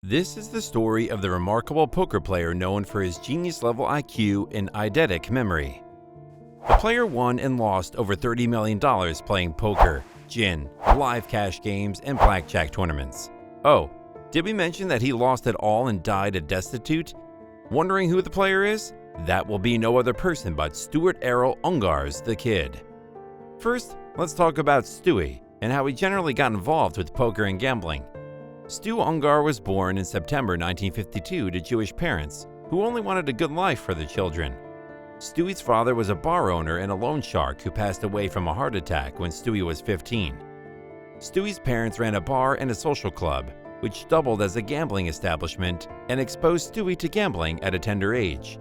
This is the story of the remarkable poker player known for his genius-level IQ and eidetic memory. The player won and lost over $30 million playing poker, gin, live cash games, and blackjack tournaments. Oh, did we mention that he lost it all and died a destitute? Wondering who the player is? That will be no other person but Stuart Errol Ungar's the Kid. First, let's talk about Stewie and how he generally got involved with poker and gambling. Stu Ungar was born in September 1952 to Jewish parents who only wanted a good life for their children. Stewie's father was a bar owner and a loan shark who passed away from a heart attack when Stewie was 15. Stewie's parents ran a bar and a social club, which doubled as a gambling establishment and exposed Stewie to gambling at a tender age.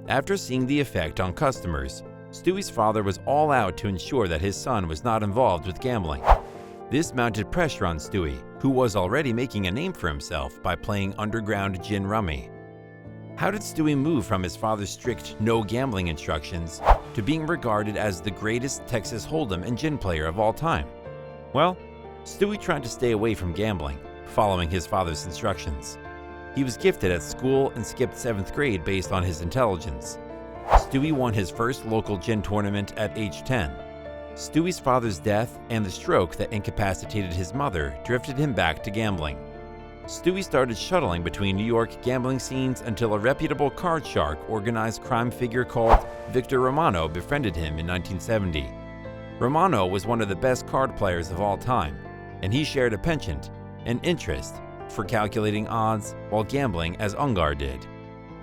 After seeing the effect on customers, Stewie's father was all out to ensure that his son was not involved with gambling. This mounted pressure on Stewie, who was already making a name for himself by playing underground gin rummy. How did Stewie move from his father's strict no gambling instructions to being regarded as the greatest Texas Hold'em and gin player of all time? Well, Stewie tried to stay away from gambling, following his father's instructions. He was gifted at school and skipped 7th grade based on his intelligence. Stewie won his first local gin tournament at age 10. Stewie's father's death and the stroke that incapacitated his mother drifted him back to gambling. Stewie started shuttling between New York gambling scenes until a reputable card shark organized crime figure called Victor Romano befriended him in 1970. Romano was one of the best card players of all time, and he shared a penchant, an interest, for calculating odds while gambling as Ungar did.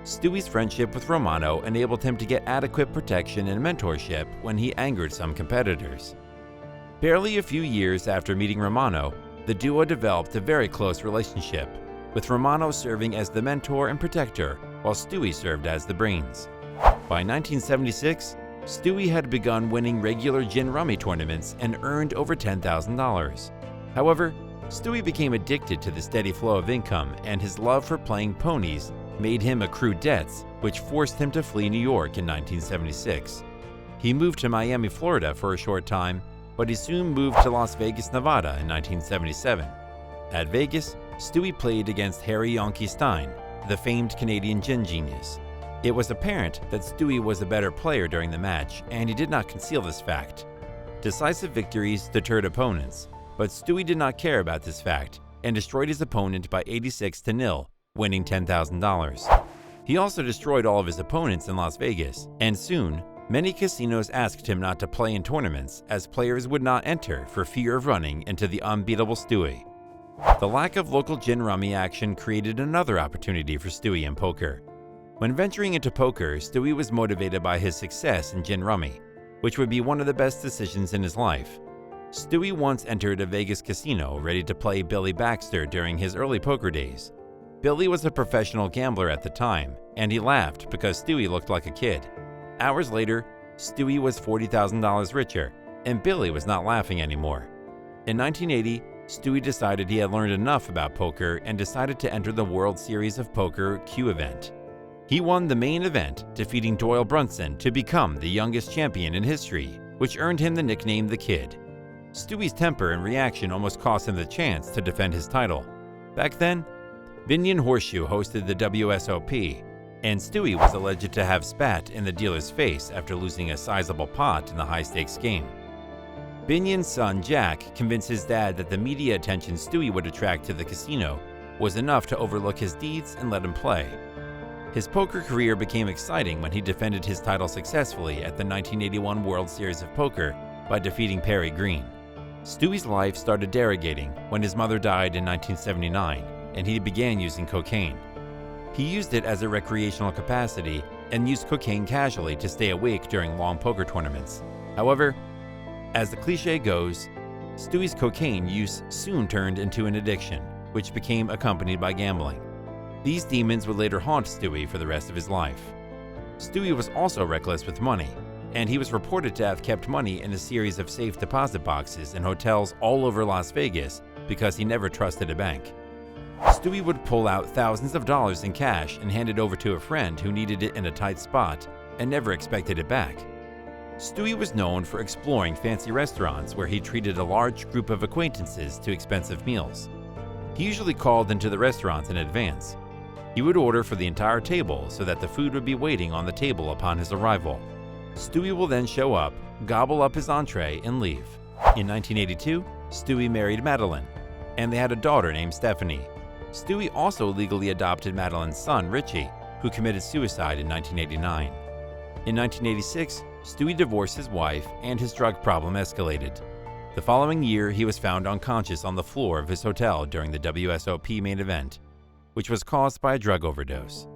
Stewie's friendship with Romano enabled him to get adequate protection and mentorship when he angered some competitors. Barely a few years after meeting Romano, the duo developed a very close relationship, with Romano serving as the mentor and protector while Stewie served as the brains. By 1976, Stewie had begun winning regular gin rummy tournaments and earned over $10,000. However, Stewie became addicted to the steady flow of income, and his love for playing ponies made him accrue debts, which forced him to flee New York in 1976. He moved to Miami, Florida for a short time, but he soon moved to Las Vegas, Nevada in 1977. At Vegas, Stewie played against Harry Yonke Stein, the famed Canadian gin genius. It was apparent that Stewie was a better player during the match, and he did not conceal this fact. Decisive victories deterred opponents, but Stewie did not care about this fact and destroyed his opponent by 86-0, winning $10,000. He also destroyed all of his opponents in Las Vegas, and soon, many casinos asked him not to play in tournaments as players would not enter for fear of running into the unbeatable Stewie. The lack of local gin rummy action created another opportunity for Stewie in poker. When venturing into poker, Stewie was motivated by his success in gin rummy, which would be one of the best decisions in his life. Stewie once entered a Vegas casino ready to play Billy Baxter during his early poker days. Billy was a professional gambler at the time, and he laughed because Stewie looked like a kid. Hours later, Stewie was $40,000 richer, and Billy was not laughing anymore. In 1980, Stewie decided he had learned enough about poker and decided to enter the World Series of Poker Q event. He won the main event, defeating Doyle Brunson to become the youngest champion in history, which earned him the nickname The Kid. Stewie's temper and reaction almost cost him the chance to defend his title. Back then, Binion Horseshoe hosted the WSOP, and Stewie was alleged to have spat in the dealer's face after losing a sizable pot in the high-stakes game. Binion's son Jack convinced his dad that the media attention Stewie would attract to the casino was enough to overlook his deeds and let him play. His poker career became exciting when he defended his title successfully at the 1981 World Series of Poker by defeating Perry Green. Stewie's life started derogating when his mother died in 1979, and he began using cocaine. He used it as a recreational capacity and used cocaine casually to stay awake during long poker tournaments. However, as the cliche goes, Stewie's cocaine use soon turned into an addiction, which became accompanied by gambling. These demons would later haunt Stewie for the rest of his life. Stewie was also reckless with money, and he was reported to have kept money in a series of safe deposit boxes in hotels all over Las Vegas because he never trusted a bank. Stewie would pull out thousands of dollars in cash and hand it over to a friend who needed it in a tight spot and never expected it back. Stewie was known for exploring fancy restaurants where he treated a large group of acquaintances to expensive meals. He usually called into the restaurant in advance. He would order for the entire table so that the food would be waiting on the table upon his arrival. Stewie will then show up, gobble up his entree, and leave. In 1982, Stewie married Madeline, and they had a daughter named Stephanie. Stewie also legally adopted Madeline's son, Richie, who committed suicide in 1989. In 1986, Stewie divorced his wife and his drug problem escalated. The following year, he was found unconscious on the floor of his hotel during the WSOP main event, which was caused by a drug overdose.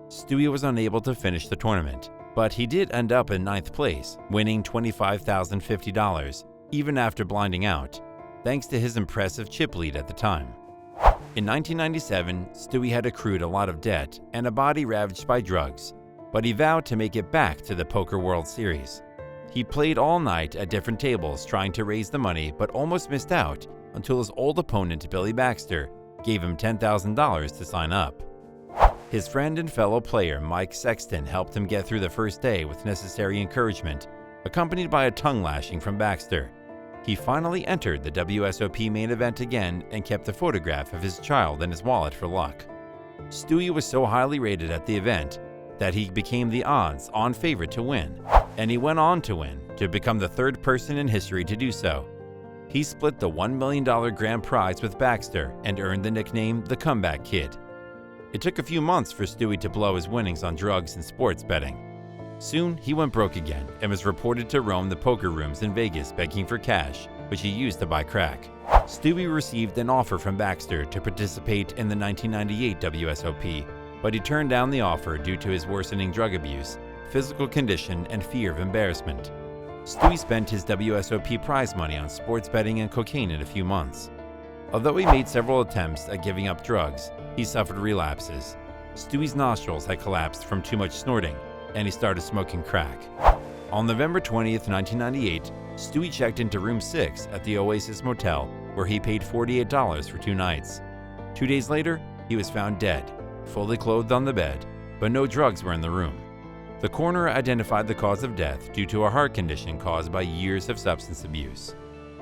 Stewie was unable to finish the tournament, but he did end up in 9th place, winning $25,050, even after blinding out, thanks to his impressive chip lead at the time. In 1997, Stewie had accrued a lot of debt and a body ravaged by drugs, but he vowed to make it back to the Poker World Series. He played all night at different tables trying to raise the money, but almost missed out until his old opponent Billy Baxter gave him $10,000 to sign up. His friend and fellow player Mike Sexton helped him get through the first day with necessary encouragement, accompanied by a tongue lashing from Baxter. He finally entered the WSOP main event again and kept a photograph of his child in his wallet for luck. Stewie was so highly rated at the event that he became the odds-on favorite to win, and he went on to win, to become the third person in history to do so. He split the $1 million grand prize with Baxter and earned the nickname the Comeback Kid. It took a few months for Stewie to blow his winnings on drugs and sports betting. Soon, he went broke again and was reported to roam the poker rooms in Vegas begging for cash, which he used to buy crack. Stewie received an offer from Baxter to participate in the 1998 WSOP, but he turned down the offer due to his worsening drug abuse, physical condition, and fear of embarrassment. Stewie spent his WSOP prize money on sports betting and cocaine in a few months. Although he made several attempts at giving up drugs, he suffered relapses. Stewie's nostrils had collapsed from too much snorting, and he started smoking crack. On November 20th, 1998, Stewie checked into room 6 at the Oasis Motel, where he paid $48 for 2 nights. 2 days later, he was found dead, fully clothed on the bed, but no drugs were in the room. The coroner identified the cause of death due to a heart condition caused by years of substance abuse.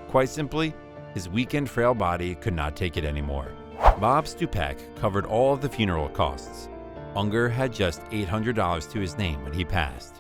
Quite simply, his weak and frail body could not take it anymore. Bob Stupak covered all of the funeral costs. Ungar had just $800 to his name when he passed.